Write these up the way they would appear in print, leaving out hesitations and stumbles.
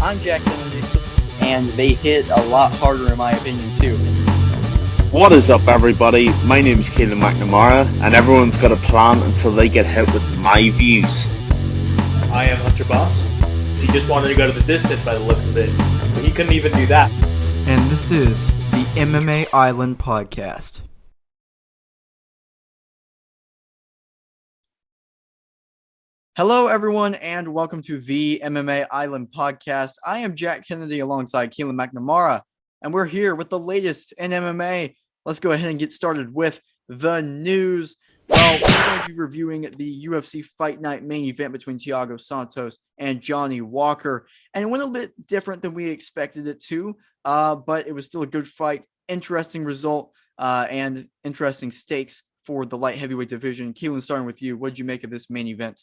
I'm Jack Kennedy, and they hit a lot harder in my opinion too. What is up, everybody? My name is Keelan McNamara, and everyone's got a plan until they get hit with my views. I am Hunter Boss. He just wanted to go to the distance by the looks of it, but he couldn't even do that. And this is the MMA Island Podcast. Hello, everyone, and welcome to the MMA Island Podcast. I am Jack Kennedy alongside Keelan McNamara, and we're here with the latest in MMA. Let's go ahead and get started with the news. Well, we're going to be reviewing the UFC Fight Night main event between Thiago Santos and Johnny Walker, and it went a little bit different than we expected it to, but it was still a good fight, interesting result, and interesting stakes for the light heavyweight division. Keelan, starting with you, what did you make of this main event?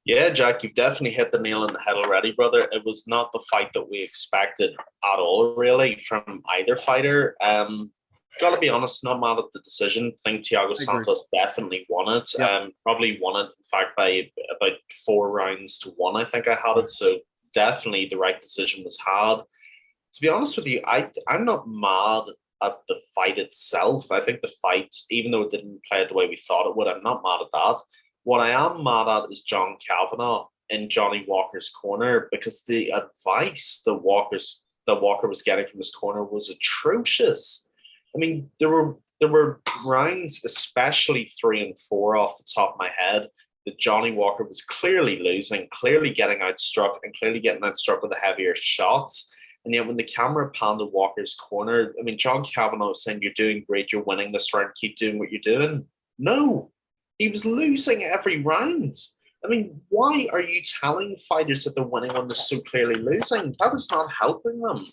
Yeah, Jack, you've definitely hit the nail on the head already, brother. It was not the fight that we expected at all, really, from either fighter. Got to be honest, not mad at the decision. Think Thiago Santos definitely won it. Yep. Probably won it, in fact, by about 4 rounds to 1, I think I had it. So definitely the right decision was had. To be honest with you, I'm not mad at the fight itself. I think the fight, even though it didn't play out the way we thought it would, I'm not mad at that. What I am mad at is John Kavanagh in Johnny Walker's corner, because the advice that Walker was getting from his corner was atrocious. I mean, there were rounds, especially 3 and 4 off the top of my head, that Johnny Walker was clearly losing, clearly getting outstruck, and clearly getting outstruck with the heavier shots. And yet when the camera panned to Walker's corner, I mean, John Kavanagh was saying, "You're doing great, you're winning this round, keep doing what you're doing." No, he was losing every round. I mean, why are you telling fighters that they're winning when they're so clearly losing? That is not helping them.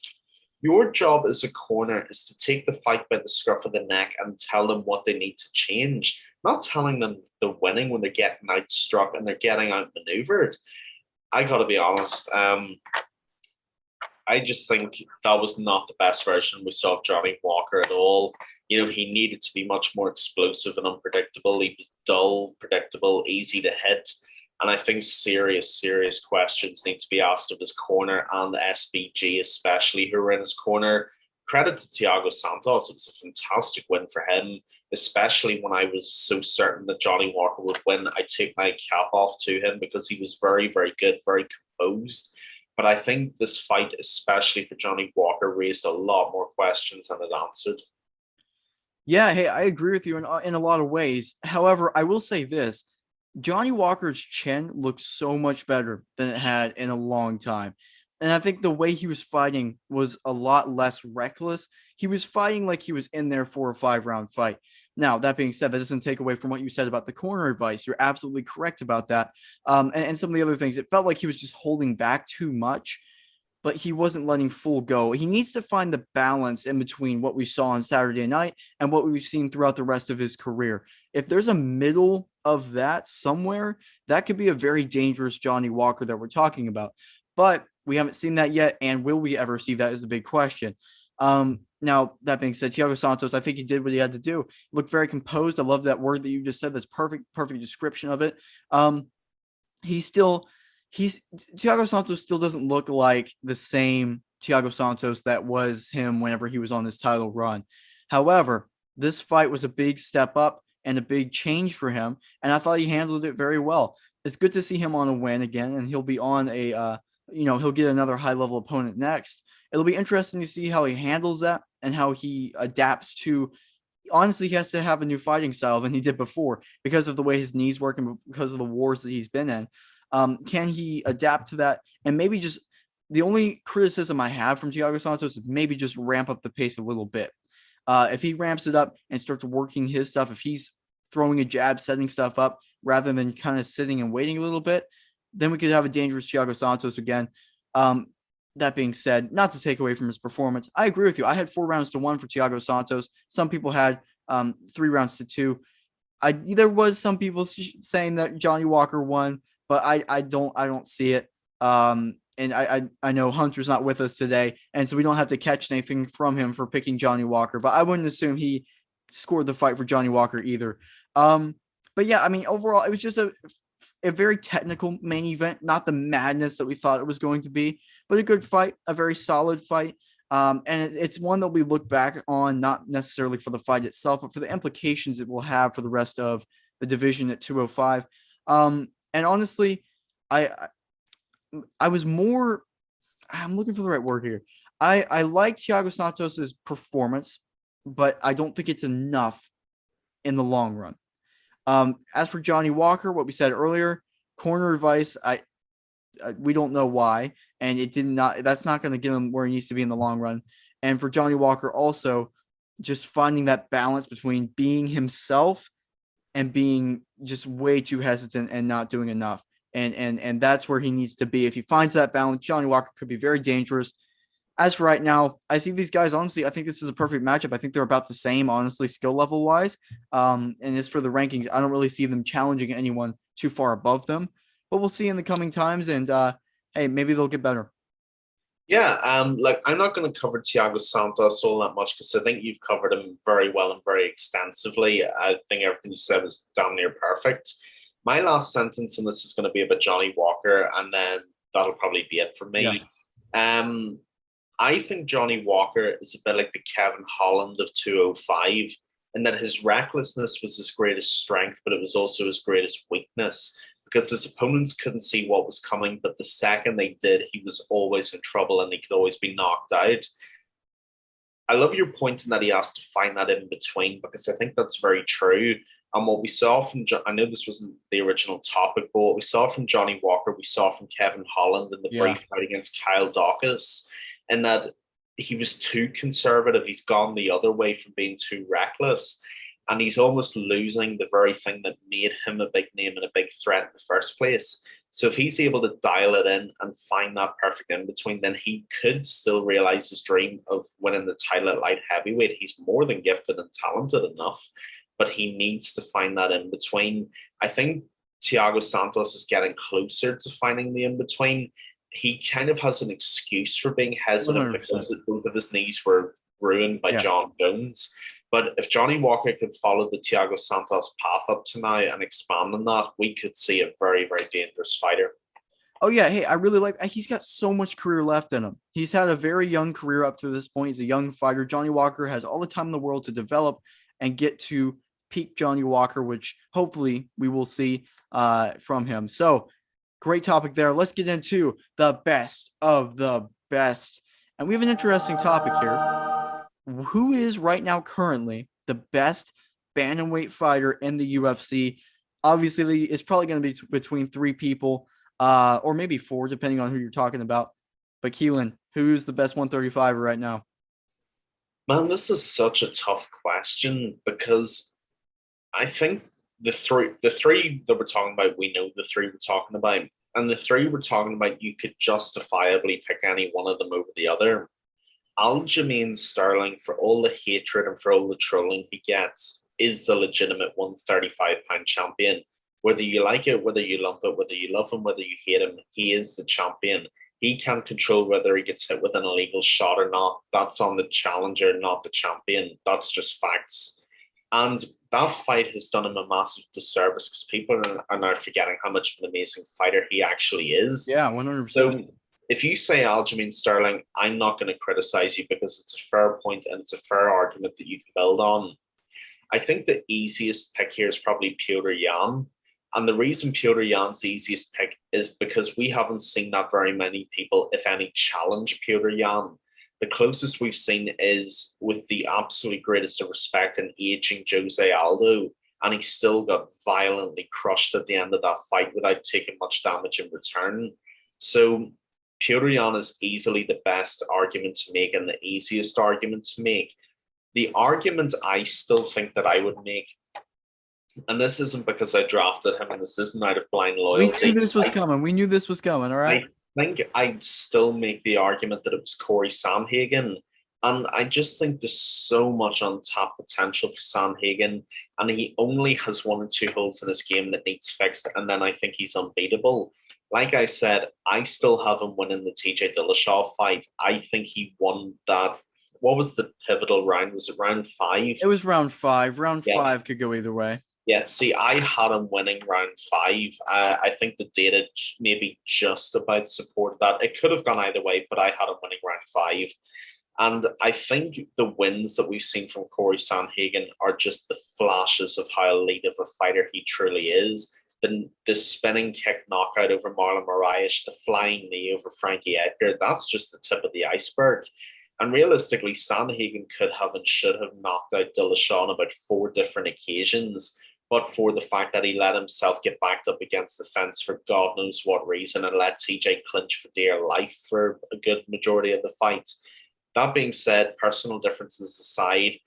Your job as a corner is to take the fight by the scruff of the neck and tell them what they need to change, not telling them they're winning when they're getting outstruck and they're getting outmaneuvered. I got to be honest. I just think that was not the best version we saw of Johnny Walker at all. You know, he needed to be much more explosive and unpredictable. He was dull, predictable, easy to hit. And I think serious questions need to be asked of his corner and the SBG, especially, who were in his corner. Credit to Thiago Santos. It was a fantastic win for him, especially when I was so certain that Johnny Walker would win. I take my cap off to him because he was very, very good, very composed. But I think this fight, especially for Johnny Walker, raised a lot more questions than it answered. Yeah, hey, I agree with you in a lot of ways. However, I will say this. Johnny Walker's chin looks so much better than it had in a long time. And I think the way he was fighting was a lot less reckless. He was fighting like he was in there for a 5-round fight. Now, that being said, that doesn't take away from what you said about the corner advice. You're absolutely correct about that. And some of the other things, it felt like he was just holding back too much, but he wasn't letting full go. He needs to find the balance in between what we saw on Saturday night and what we've seen throughout the rest of his career. If there's a middle of that somewhere, that could be a very dangerous Johnny Walker that we're talking about. But we haven't seen that yet, and will we ever see that is a big question. Now, that being said, Thiago Santos, I think he did what he had to do. Looked very composed. I love that word that you just said. That's perfect description of it. Thiago Santos still doesn't look like the same Thiago Santos that was him whenever he was on his title run. However, this fight was a big step up and a big change for him, and I thought he handled it very well. It's good to see him on a win again, and he'll be on he'll get another high-level opponent next. It'll be interesting to see how he handles that and how he adapts to. Honestly, he has to have a new fighting style than he did before because of the way his knees work and because of the wars that he's been in. Can he adapt to that? And maybe just the only criticism I have from Thiago Santos is maybe just ramp up the pace a little bit. If he ramps it up and starts working his stuff, if he's throwing a jab, setting stuff up rather than kind of sitting and waiting a little bit, then we could have a dangerous Thiago Santos again. That being said, not to take away from his performance, I agree with you. I had 4 rounds to 1 for Thiago Santos. Some people had 3 rounds to 2. There was some people saying that Johnny Walker won, but I don't see it. And I know Hunter's not with us today, and so we don't have to catch anything from him for picking Johnny Walker, but I wouldn't assume he scored the fight for Johnny Walker either. But yeah, I mean, overall, it was just a very technical main event, not the madness that we thought it was going to be, but a good fight, a very solid fight. And it's one that we look back on, not necessarily for the fight itself, but for the implications it will have for the rest of the division at 205. And honestly, I I was more. I'm looking for the right word here. I like Thiago Santos's performance, but I don't think it's enough in the long run. As for Johnny Walker, what we said earlier, corner advice, we don't know why, and it did not. That's not going to get him where he needs to be in the long run. And for Johnny Walker, also just finding that balance between being himself and being just way too hesitant and not doing enough. And that's where he needs to be. If he finds that balance, Johnny Walker could be very dangerous. As for right now, I see these guys, honestly, I think this is a perfect matchup. I think they're about the same, honestly, skill level wise. And as for the rankings, I don't really see them challenging anyone too far above them, but we'll see in the coming times. And hey, maybe they'll get better. Yeah, like I'm not going to cover Thiago Santos all that much because I think you've covered him very well and very extensively. I think everything you said was damn near perfect. My last sentence on this is going to be about Johnny Walker, and then that'll probably be it for me. Yeah. I think Johnny Walker is a bit like the Kevin Holland of 205, in that his recklessness was his greatest strength, but it was also his greatest weakness because his opponents couldn't see what was coming. But the second they did, he was always in trouble and he could always be knocked out. I love your point in that he has to find that in between because I think that's very true. And what we saw from, I know this wasn't the original topic, but what we saw from Johnny Walker, we saw from Kevin Holland in the brief fight against Kyle Dawkins, and that he was too conservative. He's gone the other way from being too reckless. And he's almost losing the very thing that made him a big name and a big threat in the first place. So if he's able to dial it in and find that perfect in between, then he could still realize his dream of winning the title at light heavyweight. He's more than gifted and talented enough, but he needs to find that in between. I think Thiago Santos is getting closer to finding the in between. He kind of has an excuse for being hesitant 100%. because both of his knees were ruined by John Jones. But if Johnny Walker could follow the Thiago Santos path up to now and expand on that, we could see a very, very dangerous fighter. Oh, yeah. Hey, I really like, he's got so much career left in him. He's had a very young career up to this point. He's a young fighter. Johnny Walker has all the time in the world to develop and get to peak Johnny Walker, which hopefully we will see from him. So great topic there. Let's get into the best of the best. And we have an interesting topic here. Who is right now currently the best bantamweight fighter in the UFC? Obviously, it's probably going to be between three people, or maybe four, depending on who you're talking about. But Keelan, who's the best 135er right now? Man, this is such a tough question because I think the three that we're talking about, we know the three we're talking about. And the three we're talking about, you could justifiably pick any one of them over the other. Aljamain Sterling, for all the hatred and for all the trolling he gets, is the legitimate 135-pound champion. Whether you like it, whether you lump it, whether you love him, whether you hate him, he is the champion. He can't control whether he gets hit with an illegal shot or not. That's on the challenger, not the champion. That's just facts. And that fight has done him a massive disservice because people are now forgetting how much of an amazing fighter he actually is. Yeah, 100%. So if you say Aljamain Sterling, I'm not going to criticize you because it's a fair point and it's a fair argument that you can build on. I think the easiest pick here is probably Petr Yan. And the reason Petr Yan's the easiest pick is because we haven't seen that very many people, if any, challenge Petr Yan. The closest we've seen is with the absolute greatest of respect and aging Jose Aldo, and he still got violently crushed at the end of that fight without taking much damage in return. So Petr Yan is easily the best argument to make and the easiest argument to make. The argument I still think that I would make, and this isn't because I drafted him and this isn't out of blind loyalty. We knew this was coming. All right. I think I'd still make the argument that it was Corey Sandhagen. And I just think there's so much untapped potential for Sandhagen. And he only has one or two holes in his game that needs fixed. And then I think he's unbeatable. Like I said, I still have him winning the TJ Dillashaw fight. I think he won that. What was the pivotal round? Was it round 5? It was round 5. Round 5 could go either way. Yeah, see, I had him winning round 5. I think the data maybe just about supported that. It could have gone either way, but I had him winning round 5. And I think the wins that we've seen from Corey Sandhagen are just the flashes of how elite of a fighter he truly is. The spinning kick knockout over Marlon Moraes, the flying knee over Frankie Edgar, that's just the tip of the iceberg. And realistically, Sandhagen could have and should have knocked out Dillashaw on about 4 different occasions, but for the fact that he let himself get backed up against the fence for God knows what reason and let TJ clinch for dear life for a good majority of the fight. That being said, personal differences aside,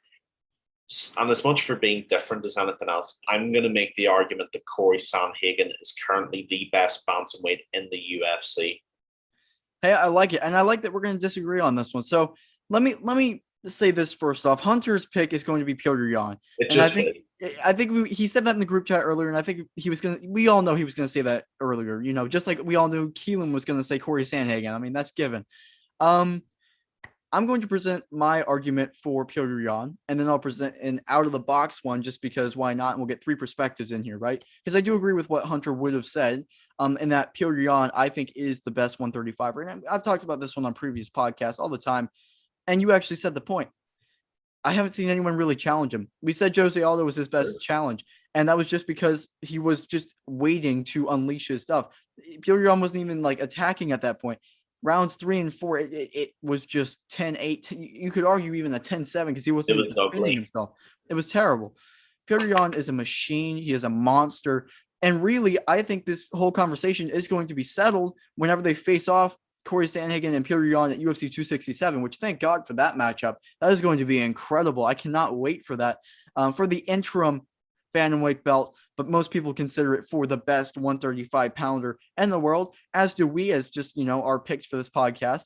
and as much for being different as anything else, I'm going to make the argument that Corey Sandhagen is currently the best bantamweight in the UFC. Hey, I like it, and I like that we're going to disagree on this one. So let me say this first off. Hunter's pick is going to be Petr Yan, and I think he said that in the group chat earlier, and I think he was going to. We all know he was going to say that earlier. Just like we all knew Keelan was going to say Corey Sandhagen. I mean, that's given. I'm going to present my argument for Petr Yan, and then I'll present an out of the box one just because why not? And we'll get 3 perspectives in here, right? Because I do agree with what Hunter would have said, and that Petr Yan, I think, is the best 135er. And I've talked about this one on previous podcasts all the time, and you actually said the point. I haven't seen anyone really challenge him. We said Jose Aldo was his best challenge, and that was just because he was just waiting to unleash his stuff. Petr Yan wasn't even like attacking at that point. Rounds 3 and 4, it was just 10-8. You could argue even a 10-7 because he wasn't even defending himself. It was terrible. Petr Yan is a machine. He is a monster. And really, I think this whole conversation is going to be settled whenever they face off Corey Sandhagen and Petr Yan at UFC 267, which thank God for that matchup. That is going to be incredible. I cannot wait for that. For the interim bantamweight belt, but most people consider it for the best 135 pounder in the world, as do we, as just our picks for this podcast.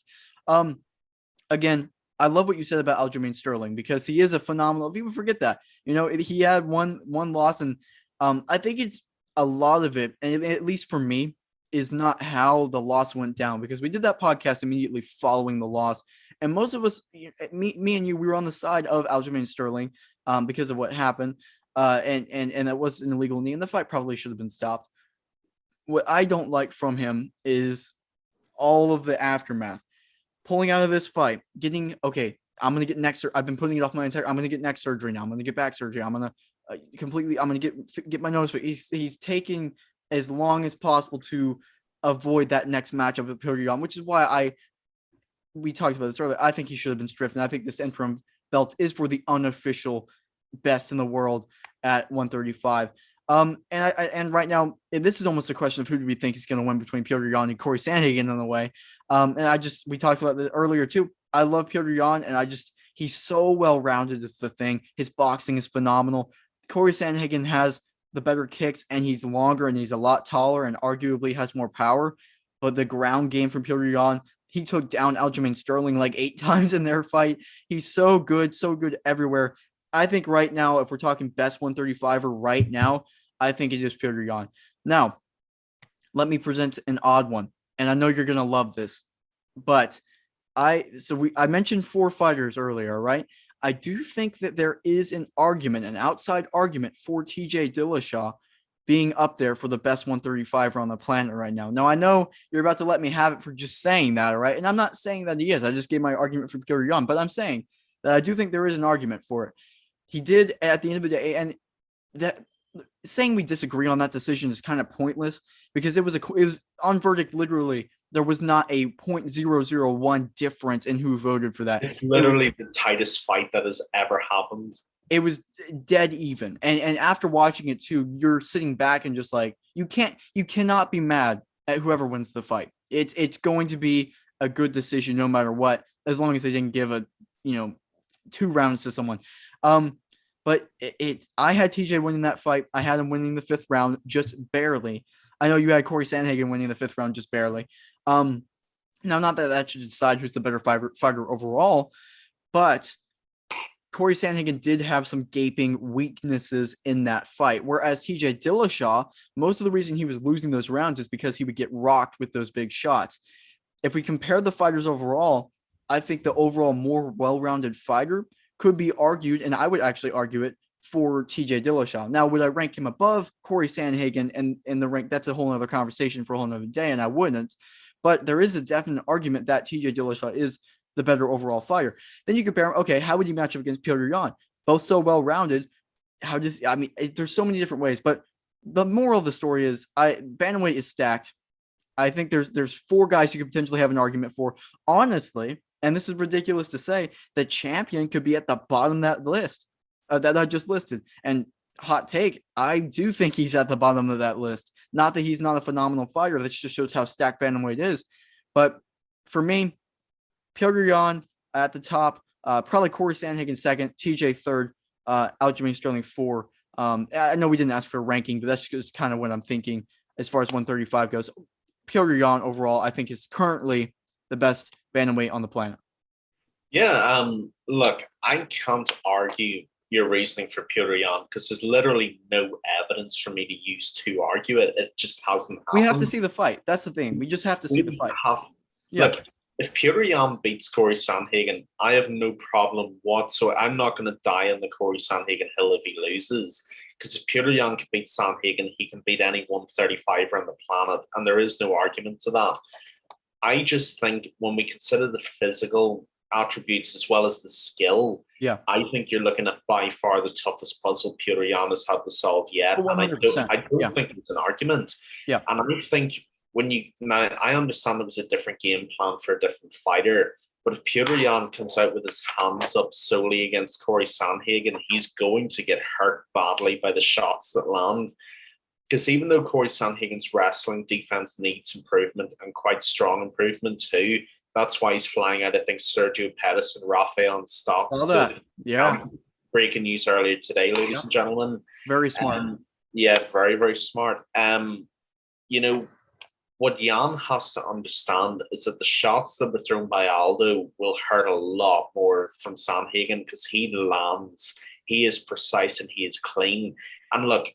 Again, I love what you said about Aljamain Sterling because he is a phenomenal. People forget that he had one loss, and I think it's a lot of it, and at least for me, is not how the loss went down, because we did that podcast immediately following the loss, and most of us, me and you, we were on the side of Aljamain Sterling because of what happened. And that was an illegal knee, and the fight probably should have been stopped. What I don't like from him is all of the aftermath. Pulling out of this fight, getting, okay, I'm going to get neck surgery. I've been putting it off I'm going to get neck surgery now. I'm going to get back surgery. I'm going to get my nose. He's taking as long as possible to avoid that next matchup with Petr Yan, which is why we talked about this earlier. I think he should have been stripped, and I think this interim belt is for the unofficial best in the world at 135. And right now, this is almost a question of who do we think is going to win between Petr Yan and Corey Sandhagen in the way. And we talked about this earlier too. I love Petr Yan, and he's so well-rounded is the thing. His boxing is phenomenal. Corey Sandhagen has the better kicks, and he's longer, and he's a lot taller, and arguably has more power. But the ground game from Petr Yan, he took down Aljamain Sterling like 8 times in their fight. He's so good everywhere. I think right now, if we're talking best 135er right now, I think it is Petr Yan. Now, let me present an odd one, and I know you're going to love this, but I mentioned 4 fighters earlier, right? I do think that there is an outside argument for TJ Dillashaw being up there for the best 135er on the planet right now. Now, I know you're about to let me have it for just saying that, right? And I'm not saying that he is. I just gave my argument for Petr Yan, but I'm saying that I do think there is an argument for it. He did at the end of the day, and that saying we disagree on that decision is kind of pointless because it was on verdict. Literally, there was not a 0.001 difference in who voted for that. It's literally the tightest fight that has ever happened. It was dead even, and after watching it too, you're sitting back and just like you cannot be mad at whoever wins the fight. It's going to be a good decision no matter what, as long as they didn't give 2 rounds to someone. But I had TJ winning that fight. I had him winning the 5th round just barely. I know you had Corey Sandhagen winning the 5th round just barely. Now, not that should decide who's the better fighter overall, but Corey Sandhagen did have some gaping weaknesses in that fight, whereas TJ Dillashaw, most of the reason he was losing those rounds is because he would get rocked with those big shots. If we compare the fighters overall, I think the overall more well-rounded fighter could be argued, and I would actually argue it, for TJ Dillashaw. Now, would I rank him above Corey Sandhagen and in the rank? That's a whole other conversation for a whole other day, and I wouldn't. But there is a definite argument that TJ Dillashaw is the better overall fighter. Then you compare him. Okay, how would you match up against Petr Yan? Both so well rounded. There's so many different ways. But the moral of the story is, bantamweight is stacked. I think there's 4 guys you could potentially have an argument for. Honestly, and this is ridiculous to say, the champion could be at the bottom of that list that I just listed. And hot take, I do think he's at the bottom of that list. Not that he's not a phenomenal fighter. That just shows how stacked bantamweight is. But for me, Petr Yan at the top, probably Corey Sandhagen second, TJ third, Aljamain Sterling 4. I know we didn't ask for a ranking, but that's just kind of what I'm thinking as far as 135 goes. Petr Yan overall, I think, is currently the best bantamweight on the planet. Yeah, look, I can't argue your reasoning for Petr Yan because there's literally no evidence for me to use to argue it. It just hasn't happened. We have to see the fight. That's the thing. We just have to see the fight. Look, if Petr Yan beats Corey Sandhagen, I have no problem whatsoever. I'm not going to die on the Corey Sandhagen hill if he loses. Because if Petr Yan can beat Sandhagen, he can beat any 135er on the planet. And there is no argument to that. I just think when we consider the physical attributes as well as the skill, I think you're looking at by far the toughest puzzle Petr Yan has had to solve yet. 100%. And I don't think it's an argument. Yeah. And I think I understand it was a different game plan for a different fighter, but if Petr Yan comes out with his hands up solely against Corey Sandhagen, he's going to get hurt badly by the shots that land. Because even though Corey Sandhagen's wrestling defense needs improvement and quite strong improvement too, that's why he's flying out, I think, Sergio Pettis and Rafael and Stocks. Yeah. Breaking news earlier today, ladies and gentlemen. Very smart. Very, very smart. What Yan has to understand is that the shots that were thrown by Aldo will hurt a lot more from Sandhagen because he lands, he is precise and he is clean. And look,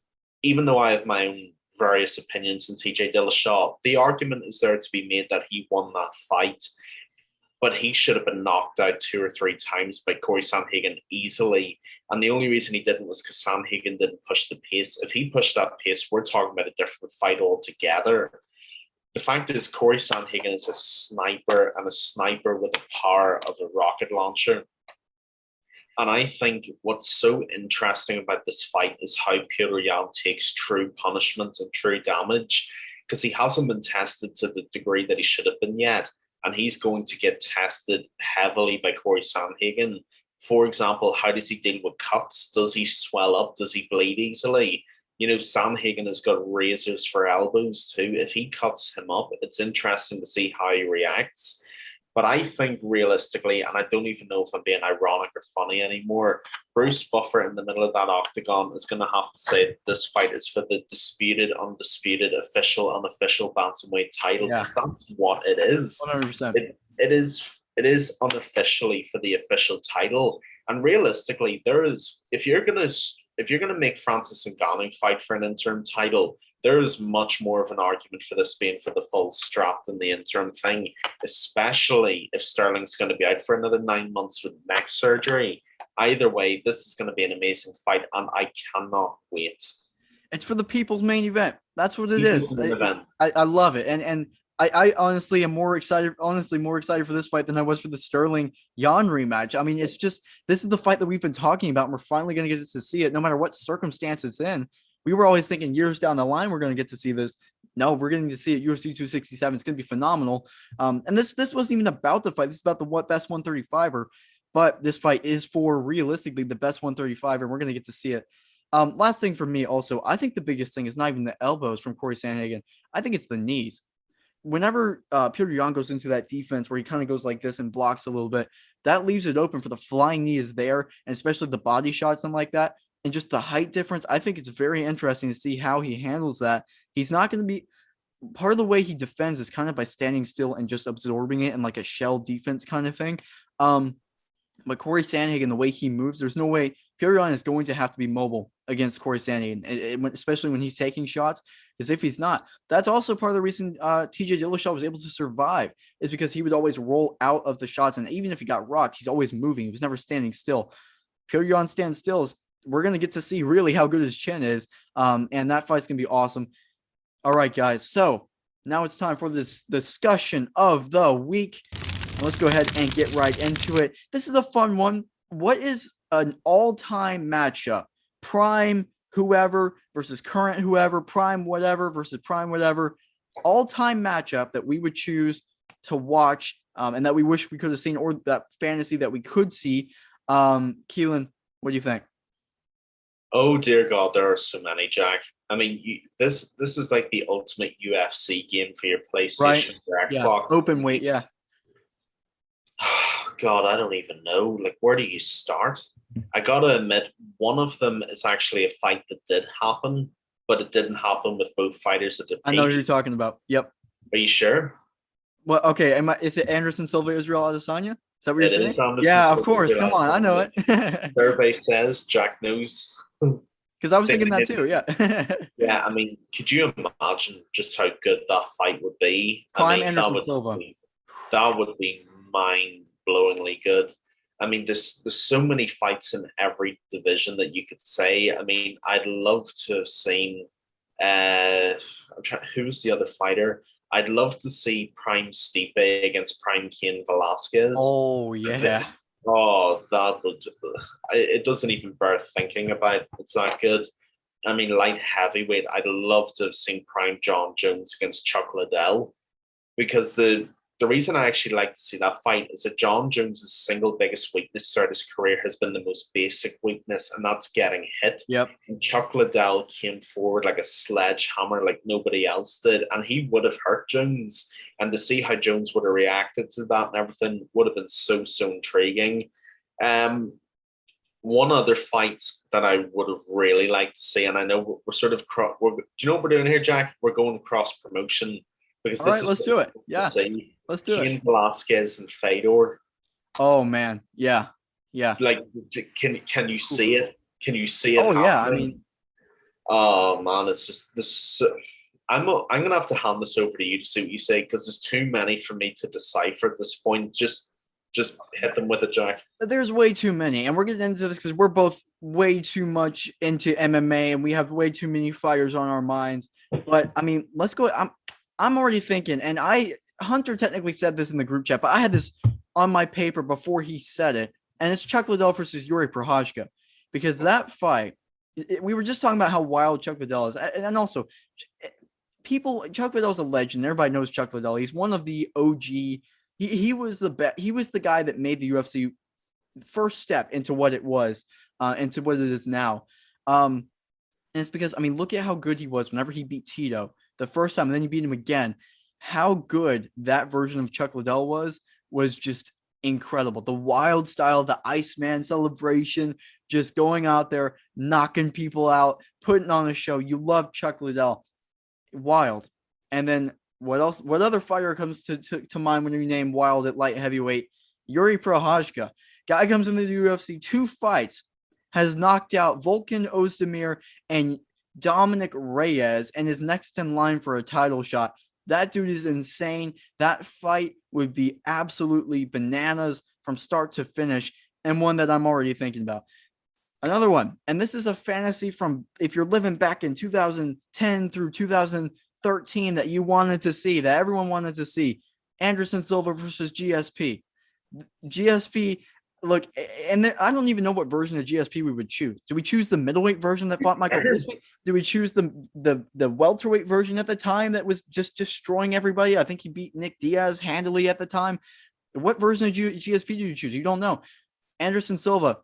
even though I have my own various opinions on TJ Dillashaw, the argument is there to be made that he won that fight, but he should have been knocked out 2 or 3 times by Corey Sandhagen easily. And the only reason he didn't was because Sandhagen didn't push the pace. If he pushed that pace, we're talking about a different fight altogether. The fact is, Corey Sandhagen is a sniper, and a sniper with the power of a rocket launcher. And I think what's so interesting about this fight is how Petr Yan takes true punishment and true damage, because he hasn't been tested to the degree that he should have been yet. And he's going to get tested heavily by Corey Sandhagen. For example, how does he deal with cuts? Does he swell up? Does he bleed easily? Sandhagen has got razors for elbows too. If he cuts him up, it's interesting to see how he reacts. But I think realistically, and I don't even know if I'm being ironic or funny anymore, Bruce Buffer in the middle of that octagon is going to have to say this fight is for the disputed, undisputed, official, unofficial bantamweight title. Because that's what it is. 100%. It is unofficially for the official title. And realistically, if you're gonna make Francis Ngannou fight for an interim title, there is much more of an argument for this being for the full strap than the interim thing, especially if Sterling's going to be out for another 9 months with neck surgery. Either way, this is going to be an amazing fight, and I cannot wait. It's for the people's main event. That's what it is. Event. I love it, and I honestly am more excited for this fight than I was for the Sterling Yan rematch. I mean, it's just, this is the fight that we've been talking about, and we're finally going to get to see it, no matter what circumstance it's in. We were always thinking years down the line we're going to get to see this. No, we're getting to see it. UFC 267. It's going to be phenomenal. And this wasn't even about the fight. This is about the best 135er. But this fight is for, realistically, the best 135er, and we're going to get to see it. Last thing for me also, I think the biggest thing is not even the elbows from Corey Sandhagen. I think it's the knees. Whenever Petr Yan goes into that defense where he kind of goes like this and blocks a little bit, that leaves it open for the flying knee is there, and especially the body shots and like that. And just the height difference, I think it's very interesting to see how he handles that. He's not going to be – part of the way he defends is kind of by standing still and just absorbing it in like a shell defense kind of thing. But Corey Sandhagen, the way he moves, there's no way – Petr Yan is going to have to be mobile against Corey Sandhagen, especially when he's taking shots, because if he's not, that's also part of the reason TJ Dillashaw was able to survive, is because he would always roll out of the shots. And even if he got rocked, he's always moving. He was never standing still. Petr Yan stands still we're gonna get to see really how good his chin is. And that fight's gonna be awesome. All right, guys. So now it's time for this discussion of the week. Let's go ahead and get right into it. This is a fun one. What is an all-time matchup? Prime whoever versus current whoever, prime whatever versus prime whatever. All-time matchup that we would choose to watch, and that we wish we could have seen, or that fantasy that we could see. Keelan, what do you think? Oh dear God, there are so many, Jack. I mean, this is like the ultimate UFC game for your PlayStation or Yeah. Xbox. Open weight. Yeah. God, I don't even know. Like, where do you start? I gotta admit, one of them is actually a fight that did happen, but it didn't happen with both fighters at the I know who peak. you're talking about. Yep. Are you sure? Well, okay. Is it Anderson Silva, Israel Adesanya? Is that what you're It saying? is Anderson Yeah, of Silva, course. Israel Come on. I know Adesanya. it. Survey says Jack knows. Because I was thinking that too. Yeah. Yeah, I mean, could you imagine just how good that fight would be? Prime I mean, Anderson Silva. That would be mind-blowingly good. I mean, there's so many fights in every division that you could say. I mean, I'd love to have seen. Who was the other fighter? I'd love to see Prime Stipe against Prime Cain Velasquez. Oh yeah. Oh, that would. It doesn't even bear thinking about. It's that good. I mean, light heavyweight. I'd love to have seen Prime John Jones against Chuck Liddell, because the reason I actually like to see that fight is that John Jones' single biggest weakness throughout his career has been the most basic weakness, and that's getting hit. Yep. And Chuck Liddell came forward like a sledgehammer, like nobody else did, and he would have hurt Jones. And to see how Jones would have reacted to that and everything would have been so intriguing. One other fight that I would have really liked to see, and I know we're sort of do you know what we're doing here, Jack? We're going cross promotion, because All this right, is let's do it. Yeah, let's do it. Cain Velasquez and Fedor. Oh man, yeah. Like, can you see it? Can you see it? Oh yeah, I happening? mean, Oh man, it's just this. I'm gonna have to hand this over to you to see what you say, because there's too many for me to decipher at this point. Just hit them with it, Jack. there's way too many, and we're getting into this because we're both way too much into MMA, and we have way too many fighters on our minds. But I mean, let's go. I'm already thinking, and Hunter technically said this in the group chat, but I had this on my paper before he said it, and it's Chuck Liddell versus Yuri Prochazka, because that fight, we were just talking about how wild Chuck Liddell is, and also Chuck Liddell's a legend. Everybody knows Chuck Liddell. He's one of the OG. He was the best. He was the guy that made the UFC first step into what it was, into what it is now. And it's because, I mean, look at how good he was whenever he beat Tito the first time, and then you beat him again. How good that version of Chuck Liddell was just incredible. The wild style, the Iceman celebration, just going out there, knocking people out, putting on a show. You love Chuck Liddell. Wild. And then what else? What other fighter comes to mind when you name wild at light heavyweight? Yuri Prochazka. Guy comes into the UFC, 2 fights, has knocked out Volkan Ozdemir and Dominic Reyes, and is next in line for a title shot. That dude is insane. That fight would be absolutely bananas from start to finish, and one that I'm already thinking about. Another one, and this is a fantasy from if you're living back in 2010 through 2013 that you wanted to see, that everyone wanted to see. Anderson Silva versus GSP. GSP, look, and I don't even know what version of GSP we would choose. Do we choose the middleweight version that fought Michael Bisping? Do we choose the welterweight version at the time that was just destroying everybody? I think he beat Nick Diaz handily at the time. What version of GSP do you choose? You don't know. Anderson Silva,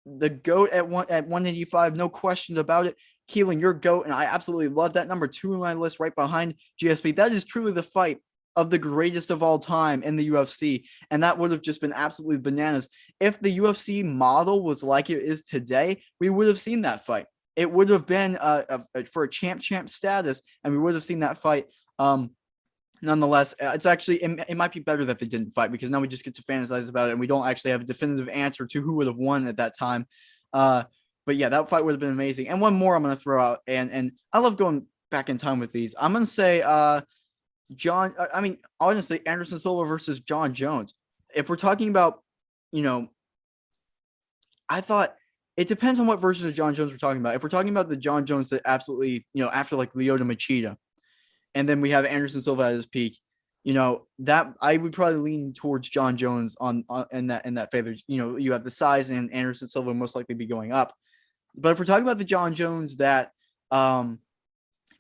the GOAT at 185, no question about it. Keelan, your GOAT, and I absolutely love that. Number 2 on my list, right behind GSP. That is truly the fight of the greatest of all time in the UFC, and that would have just been absolutely bananas. If the UFC model was like it is today, we would have seen that fight. It would have been for a champ status, and we would have seen that fight. Nonetheless, it's actually it might be better that they didn't fight, because now we just get to fantasize about it, and we don't actually have a definitive answer to who would have won at that time. But yeah, that fight would have been amazing. And one more I'm going to throw out, and I love going back in time with these. I'm going to say honestly, Anderson Silva versus John Jones. If we're talking about, I thought It depends on what version of John Jones we're talking about. If we're talking about the John Jones that absolutely, after like Lyoto Machida, and then we have Anderson Silva at his peak, that I would probably lean towards John Jones on in that favor. You have the size, and Anderson Silva will most likely be going up. But if we're talking about the John Jones that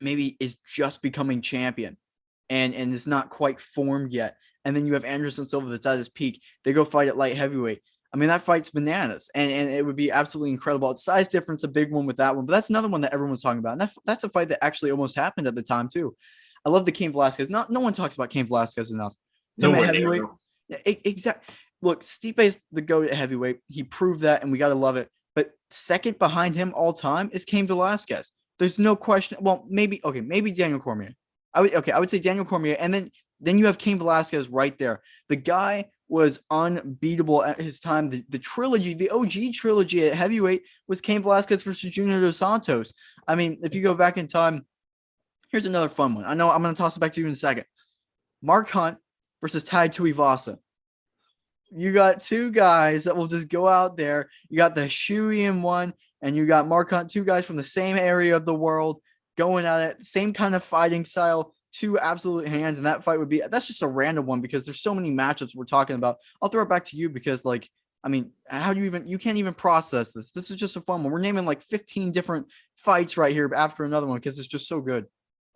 maybe is just becoming champion and is not quite formed yet, and then you have Anderson Silva that's at his peak, they go fight at light heavyweight. I mean, that fight's bananas, and it would be absolutely incredible. It's size difference, a big one with that one, but that's another one that everyone's talking about, and that's a fight that actually almost happened at the time too. I love the Cain Velasquez. No one talks about Cain Velasquez enough. Him at heavyweight, exactly. Look, Stipe's the GOAT at heavyweight. He proved that, and we got to love it. But second behind him all time is Cain Velasquez. There's no question. Well, maybe Daniel Cormier. I would say Daniel Cormier, and then you have Cain Velasquez right there. The guy was unbeatable at his time. The trilogy, the OG trilogy at heavyweight was Cain Velasquez versus Junior Dos Santos. I mean, if you go back in time, here's another fun one. I know I'm going to toss it back to you in a second. Mark Hunt versus Tai Tuivasa. You got two guys that will just go out there. You got the Shuian one, and you got Mark Hunt, two guys from the same area of the world going at it, same kind of fighting style, two absolute hands. And that fight that's just a random one because there's so many matchups we're talking about. I'll throw it back to you because, how do you can't even process this. This is just a fun one. We're naming like 15 different fights right here after another one because it's just so good.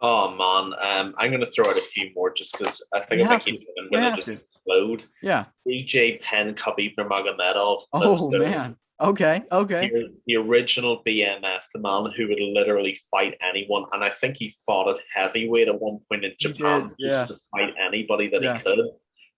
Oh man, I'm going to throw out a few more just because I think if I keep going, I'm going to just explode. Yeah. BJ Penn, Khabib Nurmagomedov. Oh man. Okay. The original BMF, the man who would literally fight anyone, and I think he fought at heavyweight at one point in Japan. He did, yeah. Just to fight anybody that he could.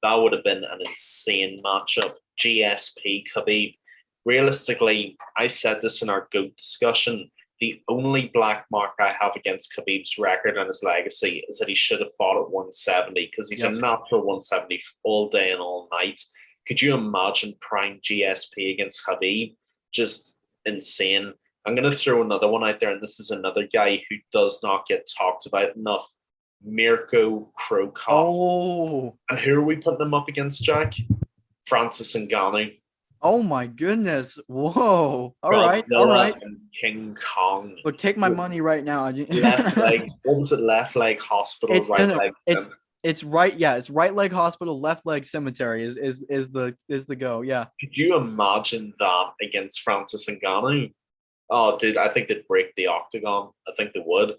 That would have been an insane matchup. GSP Khabib. Realistically, I said this in our GOAT discussion. The only black mark I have against Khabib's record and his legacy is that he should have fought at 170 because he's a natural 170 all day and all night. Could you imagine prime GSP against Khabib? Just insane. I'm going to throw another one out there, and this is another guy who does not get talked about enough. Mirko Cro Cop. Oh. And who are we putting him up against, Jack? Francis Ngannou. Oh my goodness. Whoa. All right. And King Kong. Look, take my money right now. Left leg. What was it? Left leg hospital, leg. It's right. Yeah, it's right leg hospital, left leg cemetery is the go. Yeah. Could you imagine that against Francis Ngannou? Oh, dude, I think they'd break the octagon. I think they would.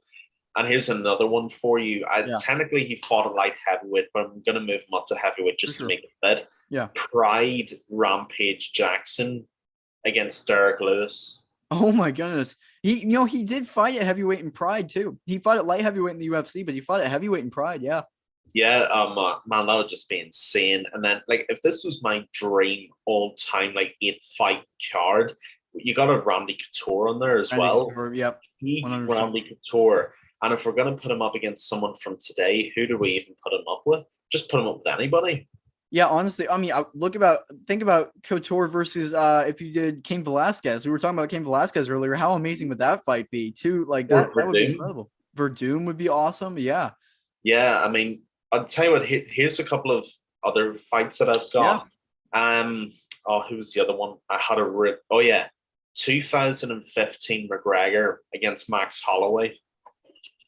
And here's another one for you. Technically, he fought a light heavyweight, but I'm going to move him up to heavyweight just to make it fit. Yeah. Pride Rampage Jackson against Derek Lewis. Oh my goodness. He did fight at heavyweight in Pride too. He fought at light heavyweight in the UFC, but he fought at heavyweight in Pride. Yeah. Yeah. Man, that would just be insane. And then, if this was my dream all time, 8-fight card, you got a Randy Couture on there as well. Yep. Randy Couture. And if we're going to put him up against someone from today, who do we even put him up with? Just put him up with anybody. Yeah, honestly, I mean, think about Couture versus if you did Cain Velasquez. We were talking about Cain Velasquez earlier. How amazing would that fight be? Too that would be incredible. Verdum would be awesome. Yeah. Yeah, I mean, I'll tell you what. Here's a couple of other fights that I've got. Yeah. Who was the other one? I had a rip. Oh yeah, 2015 McGregor against Max Holloway.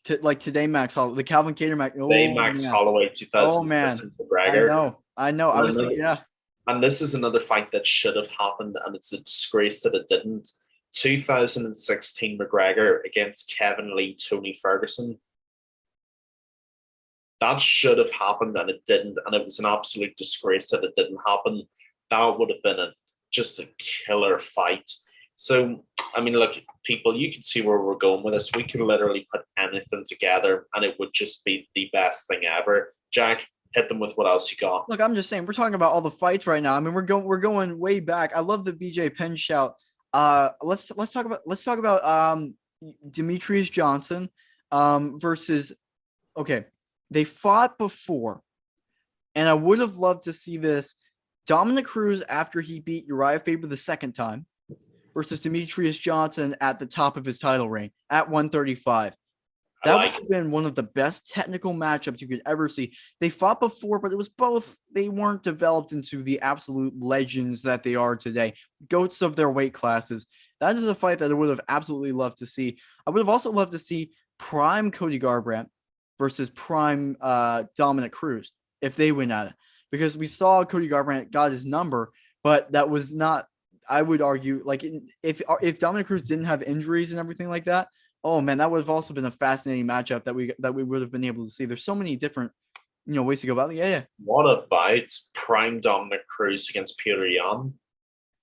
Today, Max Holloway, the Calvin Kattar Max. Max Holloway, 2015 McGregor. I know. I was thinking, yeah. And this is another fight that should have happened, and it's a disgrace that it didn't. 2016 McGregor against Kevin Lee, Tony Ferguson. That should have happened, and it didn't. And it was an absolute disgrace that it didn't happen. That would have been just a killer fight. So, I mean, look, people, you can see where we're going with this. We could literally put anything together, and it would just be the best thing ever. Jack, hit them with what else you got. Look, I'm just saying, we're talking about all the fights right now. I mean, we're going way back. I love the BJ Penn shout. Let's talk about Demetrius Johnson versus. Okay, they fought before, and I would have loved to see this. Dominic Cruz after he beat Uriah Faber the second time versus Demetrius Johnson at the top of his title reign at 135. That would have been one of the best technical matchups you could ever see. They fought before, but they weren't developed into the absolute legends that they are today. Goats of their weight classes. That is a fight that I would have absolutely loved to see. I would have also loved to see prime Cody Garbrandt versus prime Dominic Cruz if they win at it, because we saw Cody Garbrandt got his number, but that was not. I would argue, like, if Dominic Cruz didn't have injuries and everything like that, oh man, that would have also been a fascinating matchup that we would have been able to see. There's so many different ways to go about it. Yeah. What about prime Dominic Cruz against Peter Yan?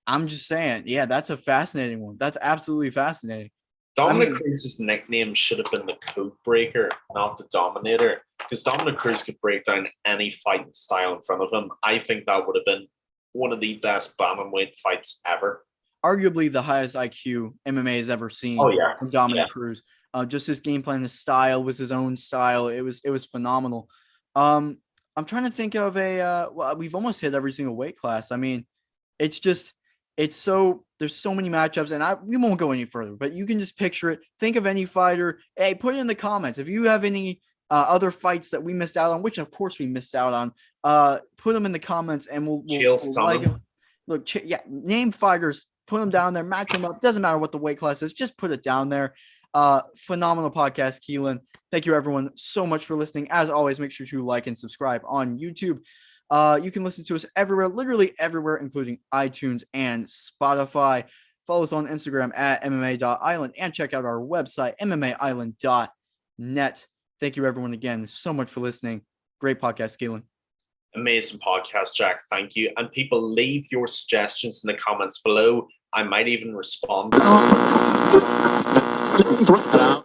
I'm just saying, yeah, that's a fascinating one. That's absolutely fascinating. Dominic Cruz's nickname should have been the Code Breaker, not the Dominator, because Dominic Cruz could break down any fighting style in front of him. I think that would have been one of the best bantamweight fights ever. Arguably the highest IQ MMA has ever seen. Oh yeah, from Dominic Cruz. Just his game plan, his style was his own style. It was phenomenal. I'm trying to think of well, we've almost hit every single weight class. I mean, there's so many matchups, and we won't go any further, but you can just picture it. Think of any fighter. Hey, put it in the comments if you have any other fights that we missed out on, which of course we missed out on. Put them in the comments, and we'll like them. Look, name fighters, put them down there, match them up. Doesn't matter what the weight class is, just put it down there. Phenomenal podcast, Keelan. Thank you everyone so much for listening. As always, make sure to like and subscribe on YouTube. You can listen to us everywhere, literally everywhere, including iTunes and Spotify. Follow us on Instagram at MMA.island and check out our website, MMAisland.net. Thank you, everyone, again so much for listening. Great podcast, Keelan. Amazing podcast, Jack. Thank you. And people, leave your suggestions in the comments below. I might even respond to some.